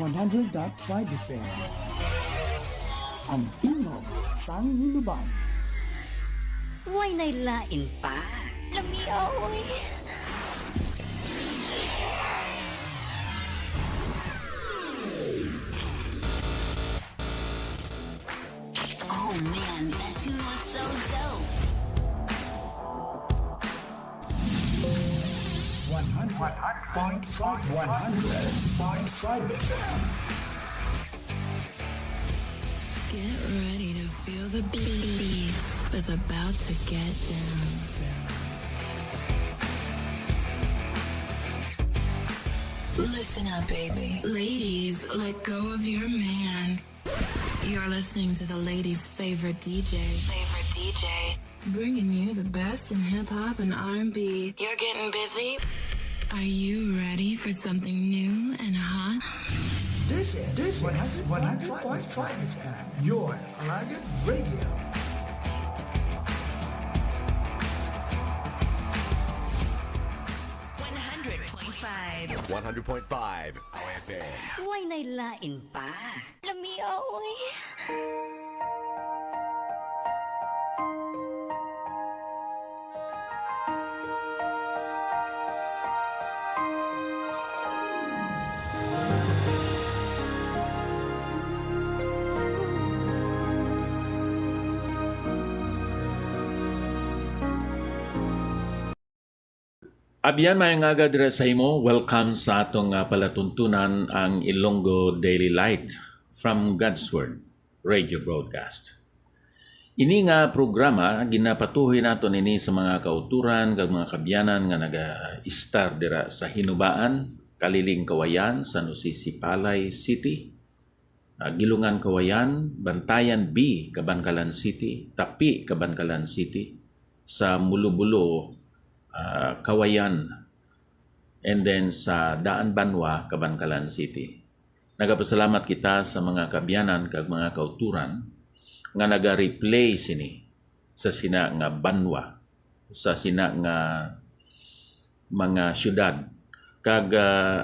100.5 FM. Ang tingog sang hinuban. Huwag nailain pa. Lamiaw eh. Oh man, that tune was so dope. 100.5 FM. Get ready to feel the beats. It's about to get down. Listen up, baby. Ladies, let go of your man. You're listening to the ladies' favorite DJ. Bringing you the best in hip-hop and R&B. You're getting busy? Are you ready for something new and hot? This is 100.5 FM. Your Alagan Radio. $100.5. 100.5 OFM. Huwag nailain pa. Lamiaw eh. Abiyan may nga dira sa imo, welcome sa atong palatuntunan ang Ilonggo Daily Light from God's Word radio broadcast. Ini nga programa ginapatuhoy naton ini sa mga kauturan kag mga kabyanan nga naga-star dira sa Hinubaan, Kaliling Kawayan, San Jose Sipalay City, Gilungan Kawayan, Bantayan B, Cabancalan City, Tapi, Cabancalan City, sa Mulubulo, Kawayan, and then sa Daan Banwa, Cabancalan City. Nagapasalamat kita sa mga kabyanan kag mga kauturan nga naga-replay sini sa sina nga Banwa, sa sina nga mga syudad. Kag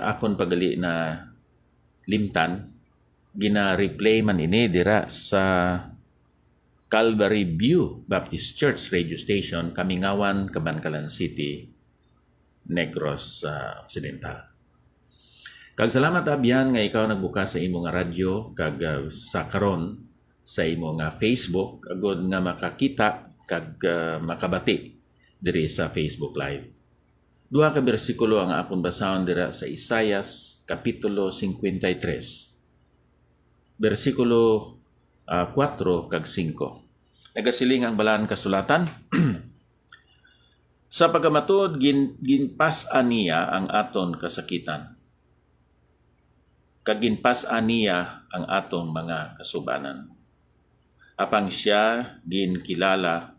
akon pagali na limtan, gina-replay man ini dira sa Calvary View Baptist Church radio station, Kamingawan, Cabancalan City, Negros Occidental. Kag salamat abyan nga ikaw nagbukas sa imo nga radyo kag sa karon sa imo nga Facebook agud nga makakita kag makabati diri sa Facebook Live. Duha ka bersikulo ang akong basahon dira sa Isaias kapitulo 53. Bersikulo 4 kag 5. Nagasiling ang balaan kasulatan. Sa pagamatud ginpas-an niya ang aton kasakitan. Kag ginpas-an niya ang aton mga kasubanan. Apang siya ginkilala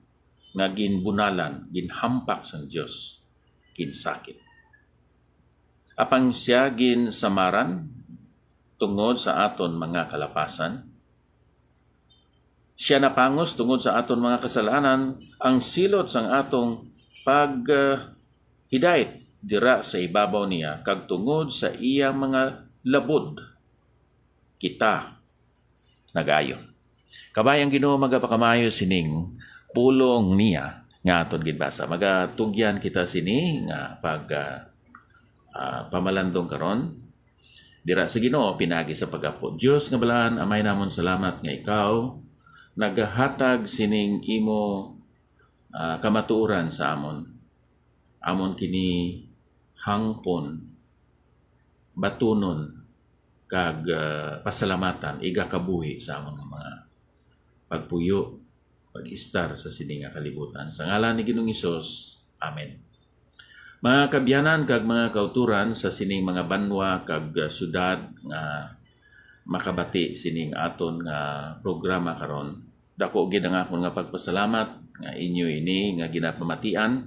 nga ginbunalan, ginhampak sa Dios, ginsakit. Apang siya ginsamaran tungod sa aton mga kalapasan. Siya napangos tungod sa aton mga kasalanan, ang silot sang atong paghidayat dira sa ibabaw niya, kag tungod sa iyang mga labod, kita nagayo. Kabayang Ginoo magapakamayo sining pulong niya nga aton ginbasa. Magatugyan kita sini nga pamalandong karon dira sa Ginoo pinagi sa pagapo. Dios nga balaan, amay namon salamat nga ikaw naghatag sining imo kamatuoran sa amon. Amon kini hangpon, batunon, kag pasalamatan, igakabuhi sa amon mga pagpuyo, pag-istar sa sining nga kalibutan. Sa ngalan ni Ginoong Hesus, Amen. Mga kabyanan kag mga kauturan sa sining mga banwa kag syudad nga makabati sining aton nga programa karon. Dako gid ang akon nga pagpasalamat nga inyo ini nga ginapamatian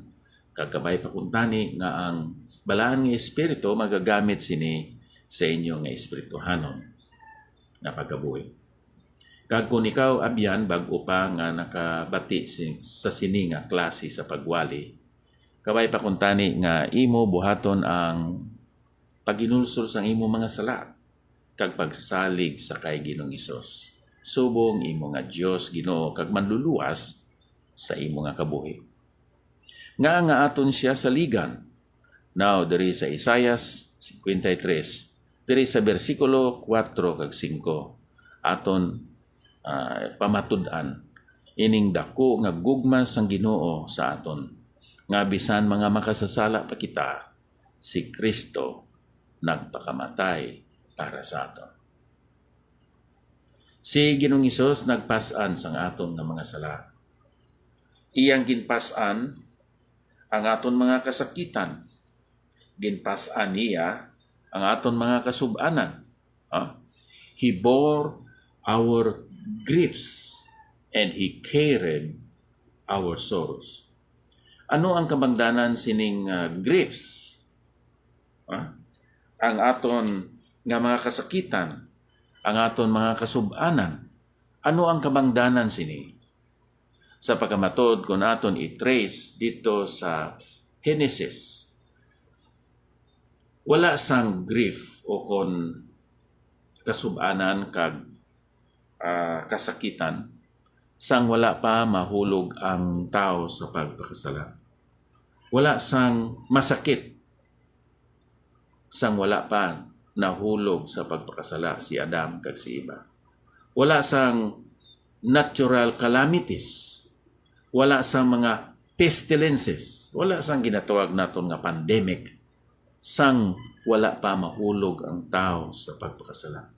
kag kabay pakuntani nga ang balaan nga espiritu magagamit sini sa inyo nga espirituhanon nga pagkabuhi. Kag kung ikaw abyan bag-o pa nga nakabati sa sini nga klase sa pagwali, kabay pakuntani nga imo buhaton ang paginulsol sang imo mga sala kag pagsalig sa kay Ginoong Hesus. Subong imo nga Dios Ginoo kag manluluwas sa imo nga kabuhi. Nga aton siya saligan. Now diri sa Isaias 53, diri sa bersikulo 4 kag 5 aton pamatud-an ining dako nga gugma sang Ginoo sa aton nga bisan mga makasasala pa kita, si Kristo nagpakamatay para sa aton. Si Ginoong Hesus nagpas-an sang aton nga mga sala. Iyang ginpas-an ang aton mga kasakitan. Ginpas-an niya ang aton mga kasub-anan. He bore our griefs and He carried our sorrows. Ano ang kabangdanan sining griefs? Ang aton nga mga kasakitan, ang aton mga kasub-anan. Ano ang kabangdanan sini? Sa pagkamatod kung aton i-trace dito sa Genesis, wala sang grief o kon kasub-anan kag kasakitan sang wala pa mahulog ang tao sa pagpakasala. Wala sang masakit sang wala pa nahulog sa pagpakasala si Adam kag si Eva. Wala sang natural calamities. Wala sang mga pestilences. Wala sang ginatawag naton nga pandemic sang wala pa mahulog ang tao sa pagpakasala.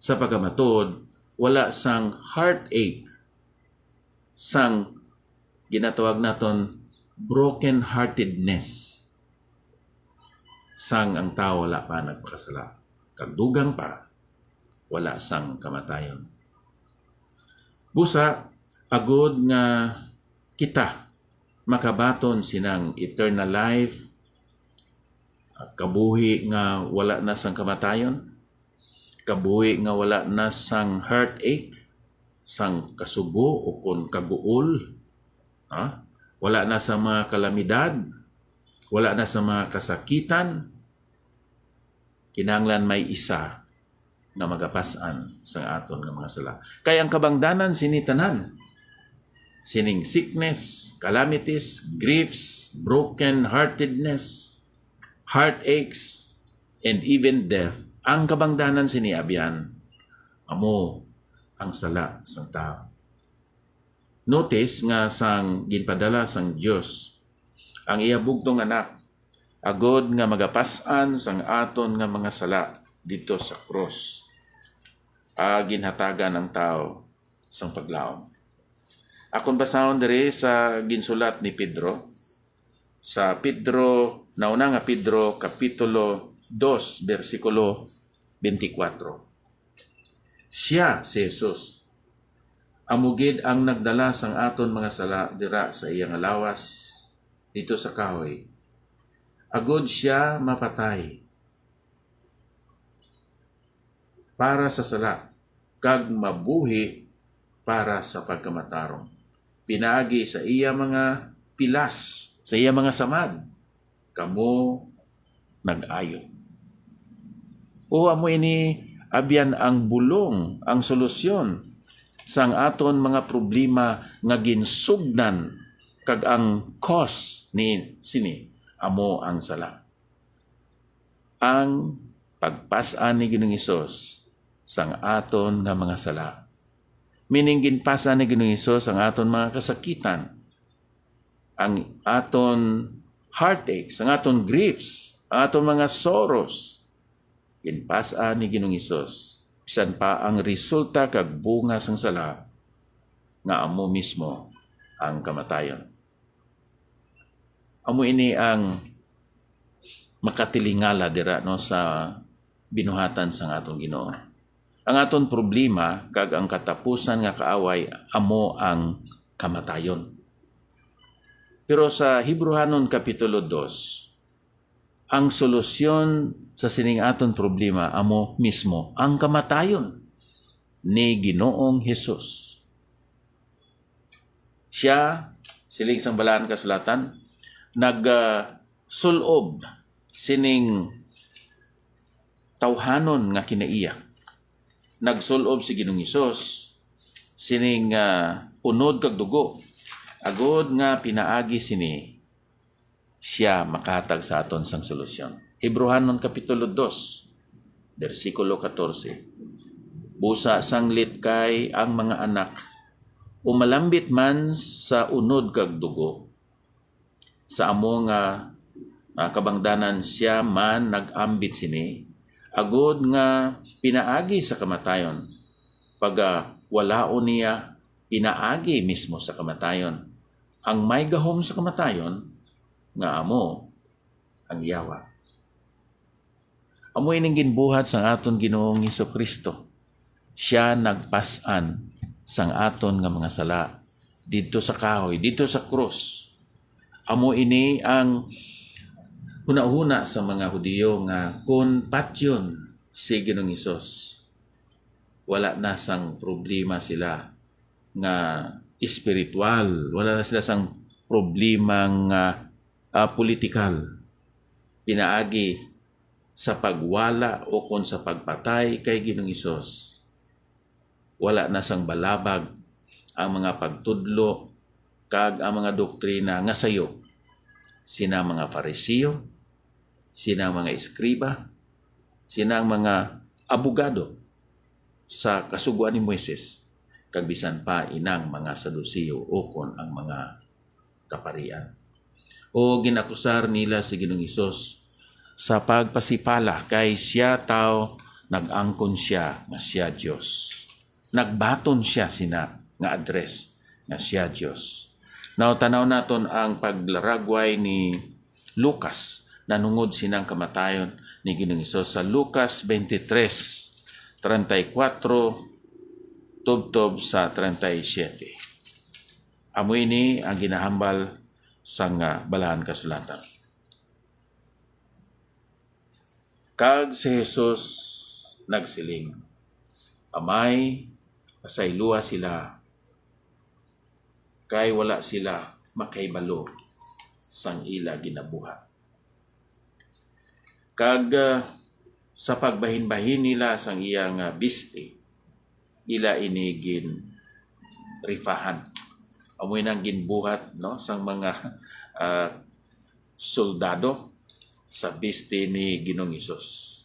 Sa pagkamatod, wala sang heartache sang ginatawag naton broken-heartedness sang ang tao wala pa nagpakasala. Kagdugang pa, wala sang kamatayon. Busa, agod nga kita makabaton sinang eternal life, kabuhi nga wala na sang kamatayon, kabuhi nga wala na sang heartache, sang kasubo o kon kaguol, wala na sa mga kalamidad, wala na sa mga kasakitan, kinahanglan may isa na magapasan sa aton nga mga sala. Kaya ang kabangdanan sinitanan, sining sickness, calamities, griefs, broken-heartedness, heartaches, and even death, ang kabangdanan siniabyan, amo ang sala sang tao. Notice nga sang ginpadala sang Dios ang iya bugtong anak agod nga magapasan sang aton nga mga sala dito sa cross. Ginhatagan ang tao sang paglaom. Akon basahon diri sa ginsulat ni Pedro sa nauna nga Pedro kapitulo 2 bersikulo 24. Siya si Jesus amugid ang nagdala sang aton mga sala dira sa iyang lawas dito sa kahoy. Agod siya mapatay para sa sala, kag mabuhi para sa pagkamatarong. Pinaagi sa iya mga pilas, sa iya mga samad, kamo nag-ayo. O amo ini abyan ang bulong, ang solusyon sang aton mga problema nga ginsugdan kag ang cause ni sini amo ang sala. Ang pagpasan ni Ginoong Hesus sang aton nga mga sala. Meaning ginpasan ni Ginoong Hesus ang aton mga kasakitan, ang aton heartaches, ang aton griefs, ang aton mga sorrows. Ginpasan ni Ginoong Hesus. Bisan pa ang resulta kag bunga sang sala nga amo mismo ang kamatayon. Amo ini ang makatilingala dira sa binuhatan sang atong Ginoo. Ang aton problema kag ang katapusan nga kaaway amo ang kamatayon. Pero sa Hebrehanon kapitulo 2, ang solusyon sa sining aton problema amo mismo ang kamatayon ni Ginoong Hesus. Siya, siling sang balaan kasulatan, nagsulob sining tawhanon nga kinaiya. Nagsulob si Ginoong Hesus sining unod kag dugo agod nga pinaagi sini siya makahatag sa aton sang solusyon. Hebrehanon kapitulo 2 bersikulo 14. Busa sanglit kay ang mga anak umalambit man sa unod kag dugo sa amo nga kabangdanan siya man nagambit sini agod nga pinaagi sa kamatayon pag walaon niya pinaagi mismo sa kamatayon ang may gahom sa kamatayon nga amo ang yawa. Amo ining ginbuhat sang aton Ginoong Hesukristo. Siya nagpasan sang aton nga mga sala didto sa kahoy, didto sa krus. Amo ini ang huna-huna sa mga Hudiyo nga kun patyon si Ginoong Hesus. Wala na sang problema sila nga espiritual, wala na sila sang problema nga politikal. Pinaagi sa pagwala o kung sa pagpatay kay Ginoong Hesus. Wala na sang balabag ang mga pagtudlo kag ang mga doktrina nga sayo. Sina mga Farisiyo, sina mga eskriba, sina ang mga abogado sa kasuguan ni Moises, kag bisan pa inang mga Sadusiyo o kon ang mga kaparian. O ginakusar nila si Ginoong Hesus sa pagpasipala kay siya tao nag-angkon siya nga siya Dios. Nagbaton siya sina nga address nga siya Dios. Now tanaw naton ang paglaragway ni Lucas nanungod sinang kamatayon ni Ginoong Hesus sa Lucas 23:34 tubtob sa 37. Amo ini ang ginahambal sang balahan kasulatan. Kag si Jesus nagsiling, Amay, pasaylua sila, kay wala sila makaibalo sang ila ginabuhat. Kag sa pagbahin-bahin nila sang iyang biste, ila inigin rifahan. Amoy nang ginbuhat no sang mga soldado sa biste ni Ginoong Hesus.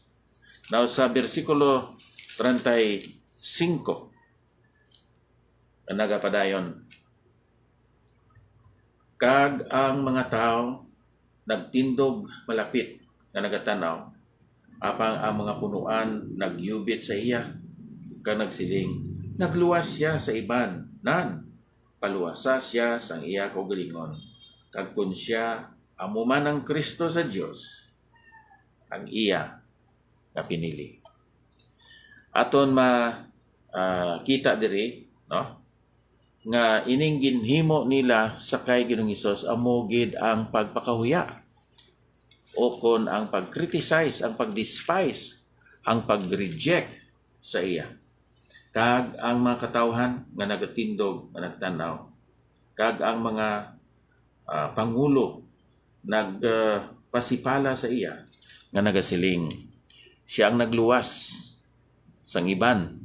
Now sa bersikulo 35 nagapadayon, kag ang mga tao nagtindog malapit na nagatanaw, apang ang mga punuan nagyubit sa iya, kag nagsiling, nagluwas siya sa iban, nan, paluwasa siya sang iya kaugalingon, kag kun siya amo man ang Kristo sa Dios, ang iya na pinili. Aton kita diri, no? Nga ining ginhimo nila sa kay Ginoong Hesus amo gid ang pagpakahuya o kon ang pag-criticize, ang pag-despise, ang pag-reject sa iya. Kag ang mga katawhan nga nagatindog, nga nagtanaw, kag ang mga pangulo nagpasipala sa iya, nga nagasiling, siya ang nagluwas sang iban,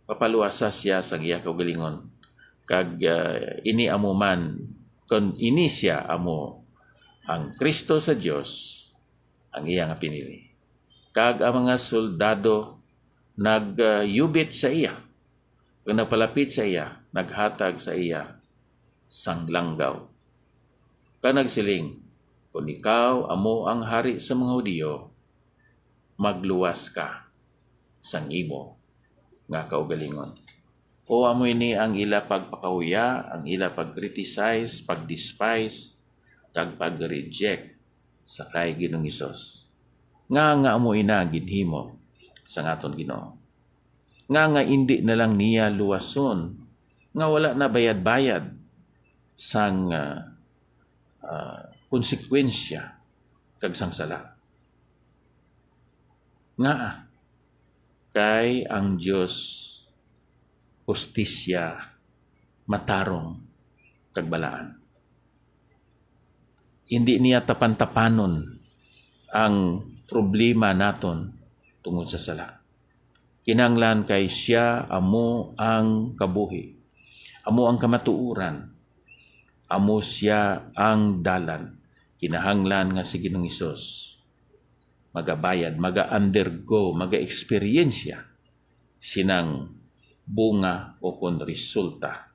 papaluwasa siya sa iya kaugalingon, kag ini amo man, kon ini siya amo ang Kristo sa Dios, ang iya nga pinili. Kag ang mga soldado nagyubit sa iya, kag nagpalapit sa iya, naghatag sa iya sang langgaw. Kag nagsiling, kung ikaw amo ang hari sa mga Hudiyo, magluwas ka sang imo nga kaugalingon. O amo ini ang ila pagpakahuya, ang ila pag-criticize, pag-despise, kag pag-reject sa kay Ginoong Hesus. Nga amo ina ginhimo sa aton Ginoo. Nga indi na lang niya luwason, nga wala na bayad-bayad sang konsekwensya kag sang sala. Nga kay ang Dios hustisya matarong kag balaan. Hindi niya tapan-tapanon ang problema naton tungod sa sala. Kinahanglan kay siya amo ang kabuhi, amo ang kamatuuran, amo siya ang dalan. Kinahanglan nga si Ginoong Hesus magabayad, maga-undergo, maga-eksperyensya sinang bunga o kon resulta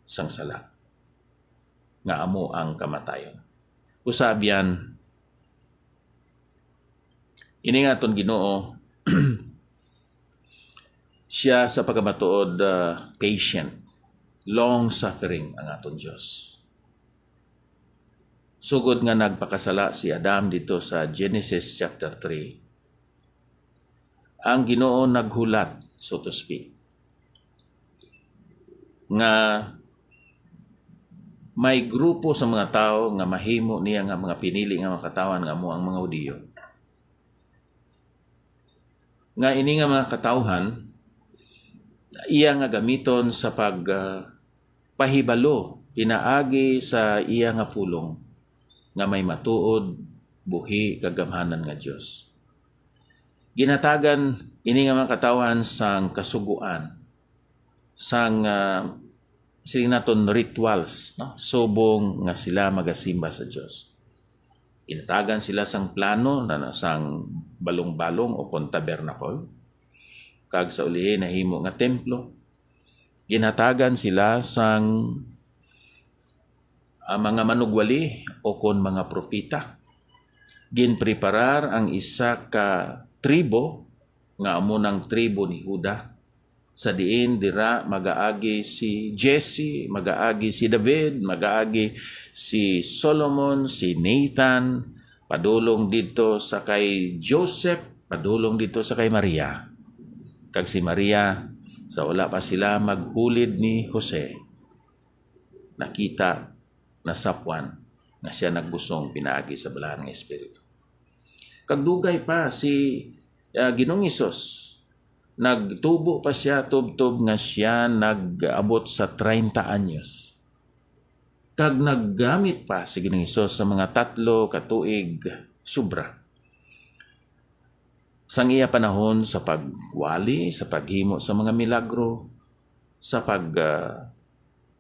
sang sala nga amo ang kamatayon. Usab yan, ini nga aton Ginoo siya sa pagkamatuod patient, long suffering ang aton Dios. Sugod nga nagpakasala si Adam dito sa Genesis chapter 3, ang Ginoo naghulat, so to speak, nga may grupo sa mga tao nga mahimo niya nga mga pinili nga mga katawan nga mo ang mga Hudiyo. Nga ini nga mga katawhan, iya nga gamiton sa pahibalo, pinaagi sa iya nga pulong nga may matuod, buhi, kagamhanan nga Dios. Ginatagan ini nga mga katawhan sang kasuguan, sang siling naton rituals, no? Subong nga sila magasimba sa Dios. Ginatagan sila sang plano na sang balong-balong o kon tabernacle, kag sa ulihin nahimo nga templo. Ginatagan sila sang mga manugwali o kon mga propita. Ginpreparar ang isa ka tribo nga amo ng tribo ni Juda. Sa diin dira magaagi si Jesse, magaagi si David, magaagi si Solomon, si Nathan, padulong dito sa kay Joseph, padulong dito sa kay Maria. Kag si Maria, sa wala pa sila maghulid ni Jose, nakita na sapwan na siya nagbusong pinaagi sa balahan ng Espiritu. Kag dugay pa si Ginoong Hesus, nagtubo pa siya tubtob nga siya nag-abot sa 30 anyos. Kag naggamit pa si Ginoong Hesus sa mga 3 katuig sobra. Sang iya panahon sa pagwali, sa paghimo sa mga milagro, sa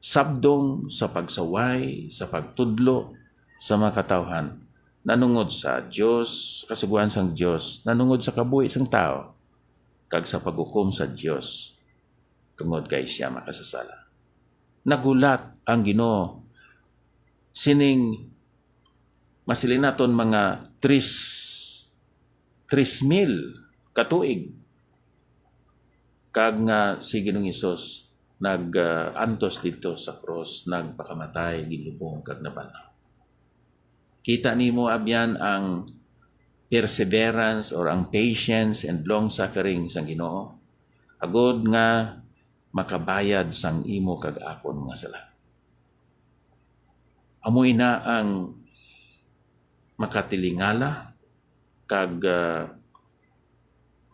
sabdong, sa pagsaway, sa pagtudlo sa mga katawhan, nanungod sa Dios, kasuguan sang Dios, nanungod sa kabuhi sang tao, kag sa paghukom sa Dios tungod kay siya makasasala. Nagulat ang Ginoo sining masilin naton mga 3,000 katuig kag nga si Ginoong Hesus nag-antos dito sa cross, nagpakamatay, gilubong kag nabanaw. Kita nimo abyan ang perseverance or ang patience and long suffering sang Ginoo agod nga makabayad sang imo kag akon mga sala. Amoy na ang makatilingala kag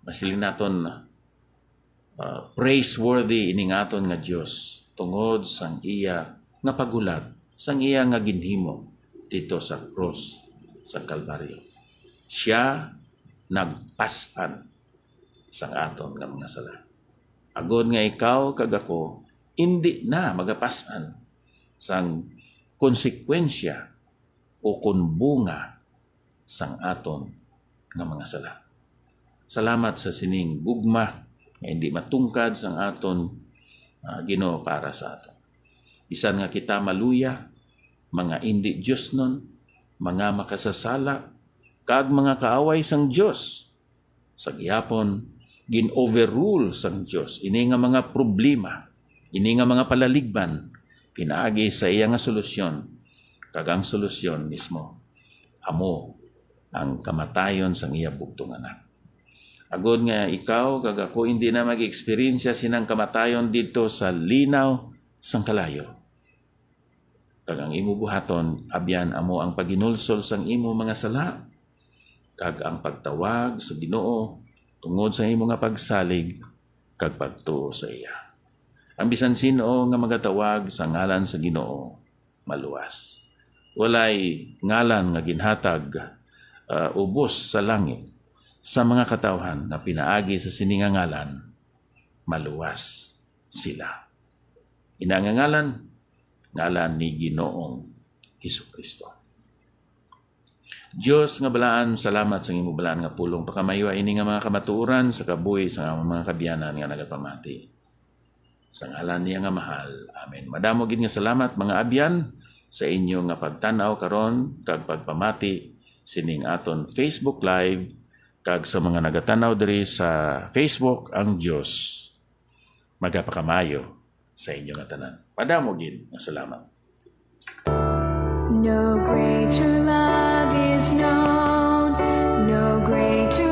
masilin naton praiseworthy ining aton nga Dios tungod sang iya nga pagulat, sang iya nga ginhimo dito sa cross sa Kalbaryo. Siya nagpasan sang aton nga mga sala. Agod nga ikaw kag ako hindi na magapasan sang konsekwensya o bunga sang aton nga mga sala. Salamat sa sining gugma nga hindi matungkad sang aton Ginoo para sa aton. Bisan nga kita maluya, mga hindi Diyos nun, mga makasasala, kag mga kaaway sang Diyos, sa gihapon, gin-overrule sang Diyos. Ini nga mga problema, ini nga mga palaligban, pinaagi sa iya nga solusyon, kag ang solusyon mismo, amo ang kamatayon sang iya bugtong anak. Agod nga ikaw kag ako hindi na mag-experience sinang kamatayon dito sa linaw sang kalayo. Kag ang imo buhaton abyan amo ang paginulsol sang imo mga sala kag ang pagtawag sa Ginoo tungod sa imo nga pagsalig kag pagtuo sa iya. Ang bisan sino nga magatawag sa ngalan sa Ginoo maluwas. Walay ngalan nga ginhatag ubos sa langit sa mga katawhan na pinaagi sa siningangalan, maluwas sila. Inangangalan, ngalan ni Ginoong Hesukristo. Diyos nga balaan, salamat sa imong balaan nga pulong pakamayo ini nga mga kamatuoran sa kabuhi sa mga kabiyanan nga nagapamati. Sa ngalan niya nga mahal. Amen. Madamo gid nga salamat mga abyan sa inyo nga pagtanaw karon kag pagpamati sining aton Facebook Live kag sa mga nagatanaw diri sa Facebook ang Dios magapakamayo sa inyo nga tanan. Madamo gid nga salamat. No greater love is known, no greater